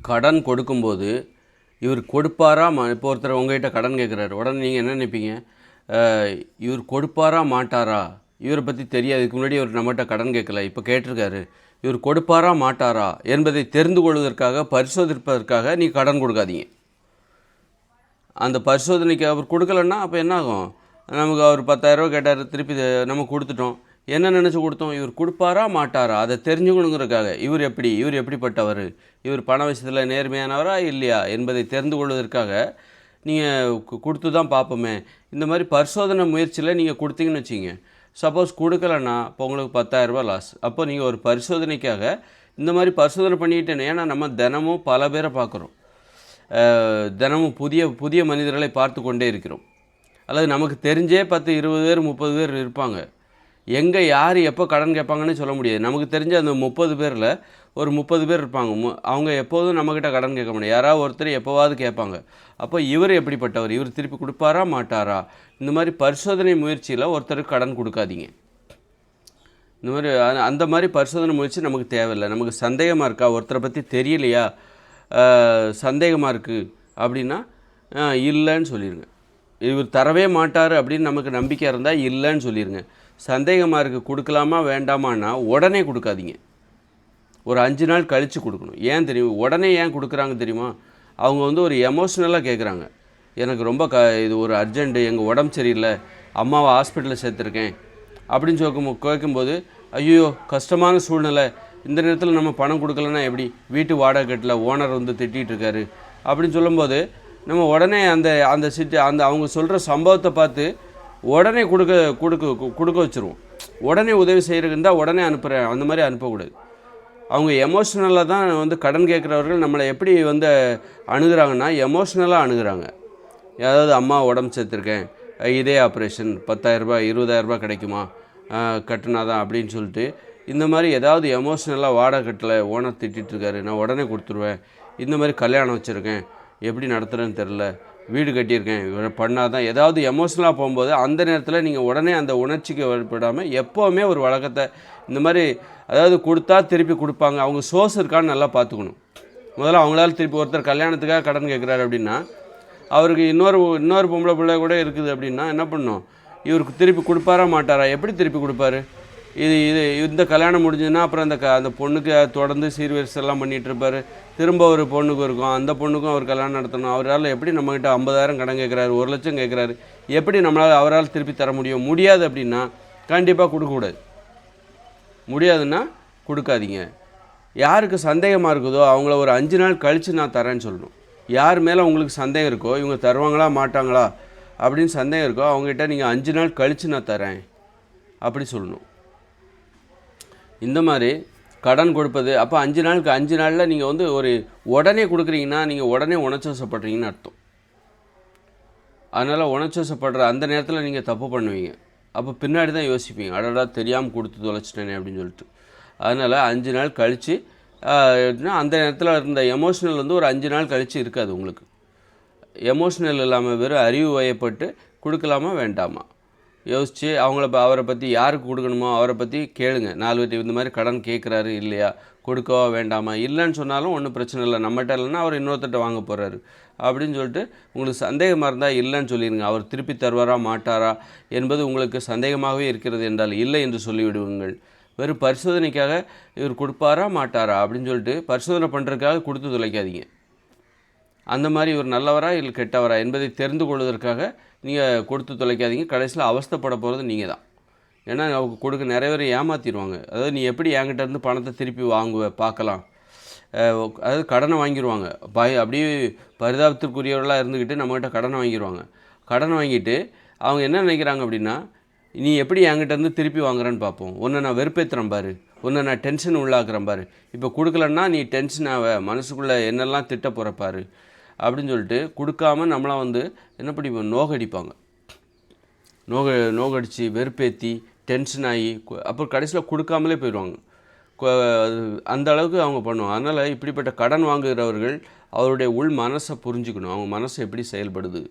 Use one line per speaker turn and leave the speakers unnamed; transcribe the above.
கடன் கொடுக்கும்போது இவர் கொடுப்பாரா இப்போ ஒருத்தர் உங்ககிட்ட கடன் கேட்குறாரு. உடனே நீங்கள் என்ன நினைப்பீங்க? இவர் கொடுப்பாரா மாட்டாரா, இவரை பற்றி தெரியாது. இதுக்கு முன்னாடி இவர் நம்மகிட்ட கடன் கேட்கல, இப்போ கேட்டிருக்காரு. இவர் கொடுப்பாரா மாட்டாரா என்பதை தெரிந்து கொள்வதற்காக, பரிசோதிப்பதற்காக நீ கடன் கொடுக்காதீங்க. அந்த பரிசோதனைக்கு அவர் கொடுக்கலன்னா அப்போ என்ன ஆகும்? நமக்கு அவர் 10,000 கேட்டார், திருப்பி நம்ம கொடுத்துட்டோம். என்ன நினச்சி கொடுத்தோம்? இவர் கொடுப்பாரா மாட்டாரா அதை தெரிஞ்சுக்கணுங்கிறதுக்காக. இவர் எப்படிப்பட்டவர், இவர் பண விஷயத்தில் நேர்மையானவரா இல்லையா என்பதை தெரிந்து கொள்வதற்காக நீங்கள் கொடுத்து தான் பார்ப்போமே. இந்த மாதிரி பரிசோதனை முயற்சியில் நீங்கள் கொடுத்தீங்கன்னு வச்சிங்க. சப்போஸ் கொடுக்கலன்னா இப்போ உங்களுக்கு 10,000 லாஸ். அப்போ நீங்கள் ஒரு பரிசோதனைக்காக இந்த மாதிரி பரிசோதனை பண்ணிக்கிட்டேன்னு. ஏன்னா நம்ம தினமும் பல பேரை பார்க்குறோம், தினமும் புதிய புதிய மனிதர்களை பார்த்து கொண்டே இருக்கிறோம். அல்லது நமக்கு தெரிஞ்சே 10, 20 பேர் 30 பேர் இருப்பாங்க. எங்கே யார் எப்போ கடன் கேட்பாங்கன்னு சொல்ல முடியாது. நமக்கு தெரிஞ்ச அந்த 30 பேரில் ஒரு 30 பேர் இருப்பாங்க. அவங்க எப்போதும் நம்மக்கிட்ட கடன் கேட்க முடியாது. யாராவது ஒருத்தர் எப்போவாவது கேட்பாங்க. அப்போ இவர் எப்படிப்பட்டவர், இவர் திருப்பி கொடுப்பாரா மாட்டாரா, இந்த மாதிரி பரிசோதனை முயற்சியில் ஒருத்தருக்கு கடன் கொடுக்காதீங்க. இந்த மாதிரி அந்த மாதிரி பரிசோதனை முயற்சி நமக்கு தேவையில்லை. நமக்கு சந்தேகமாக இருக்கா, ஒருத்தரை பற்றி தெரியலையா, சந்தேகமாக இருக்குது அப்படின்னா இல்லைன்னு சொல்லிடுங்க. இவர் தரவே மாட்டார் அப்படின்னு நமக்கு நம்பிக்கை இருந்தால் இல்லைன்னு சொல்லிடுங்க. சந்தேகமாக இருக்குது, கொடுக்கலாமா வேண்டாமான்னா உடனே கொடுக்காதீங்க. ஒரு 5 நாள் கழித்து கொடுக்கணும். ஏன் தெரியும்? உடனே ஏன் கொடுக்குறாங்க தெரியுமா? அவங்க ஒரு எமோஷ்னலாக கேட்குறாங்க. எனக்கு ரொம்ப இது ஒரு அர்ஜெண்ட்டு, எங்கள் உடம்பு சரியில்லை, அம்மாவை ஹாஸ்பிட்டலில் சேர்த்துருக்கேன் அப்படின்னு கேட்கும்போது, ஐயோ கஷ்டமான சூழ்நிலை, இந்த நேரத்தில் நம்ம பணம் கொடுக்கலன்னா எப்படி, வீட்டு வாடகை கட்டல, ஓனர் திட்டிகிட்டு இருக்காரு அப்படின்னு சொல்லும்போது நம்ம உடனே அந்த அவங்க சொல்கிற சம்பவத்தை பார்த்து உடனே கொடுக்க வச்சுருவோம். உடனே உதவி செய்கிறதுக்கு இருந்தால் உடனே அனுப்புகிறேன், அந்த மாதிரி அனுப்பக்கூடாது. அவங்க எமோஷ்னலாக தான் கடன் கேட்குறவர்கள் நம்மளை எப்படி அணுகிறாங்கன்னா எமோஷ்னலாக அணுகிறாங்க. அதாவது அம்மா உடம்பு சேர்த்துருக்கேன், இதே ஆப்ரேஷன் 10,000 20,000 கிடைக்குமா, கட்டுனாதான் அப்படின்னு சொல்லிட்டு இந்த மாதிரி ஏதாவது எமோஷ்னலாக வாடகை கட்டலை, ஓனர் திட்டிருக்காரு, நான் உடனே கொடுத்துருவேன். இந்த மாதிரி கல்யாணம் வச்சுருக்கேன், எப்படி நடத்துகிறேன்னு தெரில, வீடு கட்டியிருக்கேன், பண்ணாதான் ஏதாவது எமோஷ்னலாக போகும்போது அந்த நேரத்தில் நீங்கள் உடனே அந்த உணர்ச்சிக்கு வழிபடாமல் எப்போவுமே ஒரு வழக்கத்தை இந்த மாதிரி அதாவது கொடுத்தா திருப்பி கொடுப்பாங்க. அவங்க சோர்ஸ் இருக்கான்னு நல்லா பார்த்துக்கணும். முதல்ல அவங்களால திருப்பி ஒருத்தர் கல்யாணத்துக்காக கடன் கேட்குறாரு அப்படின்னா அவருக்கு இன்னொரு பொம்பளை பிள்ளை கூட இருக்குது அப்படின்னா என்ன பண்ணணும்? இவருக்கு திருப்பி கொடுப்பாரா மாட்டாரா? எப்படி திருப்பி கொடுப்பாரு? இந்த கல்யாணம் முடிஞ்சதுன்னா அப்புறம் அந்த பொண்ணுக்கு தொடர்ந்து சீர்வரிசெல்லாம் பண்ணிகிட்டு இருப்பார். திரும்ப ஒரு பொண்ணுக்கும் இருக்கும், அந்த பொண்ணுக்கும் அவர் கல்யாணம் நடத்தணும். அவரால் எப்படி நம்மக்கிட்ட 50,000 கடன் கேட்குறாரு, 1 லட்சம் கேட்குறாரு, எப்படி நம்மளால் அவரால் திருப்பி தர முடியும்? முடியாது அப்படின்னா கண்டிப்பாக கொடுக்கக்கூடாது. முடியாதுன்னா கொடுக்காதீங்க. யாருக்கு சந்தேகமாக இருக்குதோ அவங்கள ஒரு 5 நாள் கழித்து நான் தரேன்னு சொல்லணும். யார் மேலே உங்களுக்கு சந்தேகம் இருக்கோ, இவங்க தருவாங்களா மாட்டாங்களா அப்படின்னு சந்தேகம் இருக்கோ, அவங்ககிட்ட நீங்கள் 5 நாள் கழித்து நான் தரேன் அப்படி சொல்லணும். இந்த மாதிரி கடன் கொடுப்பது அப்போ 5 நாளில் நீங்கள் ஒரு உடனே கொடுக்குறீங்கன்னா நீங்கள் உடனே உணர்ச்சிவசப்படுறீங்கன்னு அர்த்தம். அதனால் உணர்ச்சிவசப்படுற அந்த நேரத்தில் நீங்கள் தப்பு பண்ணுவீங்க. அப்போ பின்னாடி தான் யோசிப்பீங்க, அடடா தெரியாமல் கொடுத்து தொலைச்சிட்டேனே அப்படின்னு சொல்லிட்டு. அதனால் 5 நாள் கழித்து அந்த நேரத்தில் இருந்த எமோஷ்னல் ஒரு 5 நாள் கழித்து இருக்காது உங்களுக்கு. எமோஷ்னல் இல்லாமல் வெறும் அறிவு வயப்பட்டு கொடுக்கலாமா வேண்டாமா யோசித்து அவரை பற்றி யாருக்கு கொடுக்கணுமோ அவரை பற்றி கேளுங்க. 4 பேர் இந்த மாதிரி கடன் கேட்குறாரு இல்லையா, கொடுக்கவா வேண்டாமா, இல்லைன்னு சொன்னாலும் ஒன்றும் பிரச்சனை இல்லை, நம்மகிட்ட இல்லைன்னா அவர் இன்னொருத்தட்ட வாங்க போகிறாரு அப்படின்னு சொல்லிட்டு உங்களுக்கு சந்தேகமாக இருந்தால் இல்லைன்னு சொல்லிடுங்க. அவர் திருப்பி தருவாரா மாட்டாரா என்பது உங்களுக்கு சந்தேகமாகவே இருக்கிறது என்றால் இல்லை என்று சொல்லிவிடுவீங்கள். வெறும் பரிசோதனைக்காக இவர் கொடுப்பாரா மாட்டாரா அப்படின்னு சொல்லிட்டு பரிசோதனை பண்ணுறதுக்காக கொடுத்து தொலைக்காதீங்க. அந்த மாதிரி இவர் நல்லவரா இல்லை கெட்டவரா என்பதை தெரிந்து கொள்வதற்காக நீங்கள் கொடுத்து தொலைக்காதீங்க. கடைசியில் அவஸ்தைப்பட போகிறது நீங்கள் தான். ஏன்னா அவங்க கொடுக்க நிறைய பேர் ஏமாற்றிடுவாங்க. அதாவது நீ எப்படி என்கிட்ட இருந்து பணத்தை திருப்பி வாங்குவ பார்க்கலாம், அதாவது கடனை வாங்கிடுவாங்க. அப்படியே பரிதாபத்திற்குரியவர்களாக இருந்துக்கிட்டு நம்மகிட்ட கடனை வாங்கிடுவாங்க. கடன் வாங்கிட்டு அவங்க என்ன நினைக்கிறாங்க அப்படின்னா, நீ எப்படி என்கிட்ட இருந்து திருப்பி வாங்குறேன்னு பார்ப்போம், ஒன்றை நான் வெறுப்பேற்றுறேன் பாரு, ஒன்றை நான் டென்ஷன் உள்ளாக்குறேன் பாரு, இப்போ கொடுக்கலன்னா நீ டென்ஷன் ஆவ, மனசுக்குள்ளே என்னெல்லாம் திட்ட போகிறப்பாரு அப்படின்னு சொல்லிட்டு கொடுக்காம நம்மளாம் என்ன படிப்போம், நோகடிப்பாங்க. நோகடித்து வெறுப்பேற்றி டென்ஷன் ஆகி அப்புறம் கடைசியில் கொடுக்காமலே போயிடுவாங்க. அந்த அளவுக்கு அவங்க பண்ணுவாங்க. அதனால் இப்படிப்பட்ட கடன் வாங்குகிறவர்கள் அவருடைய உள் மனசை புரிஞ்சுக்கணும், அவங்க மனசு எப்படி செயல்படுது.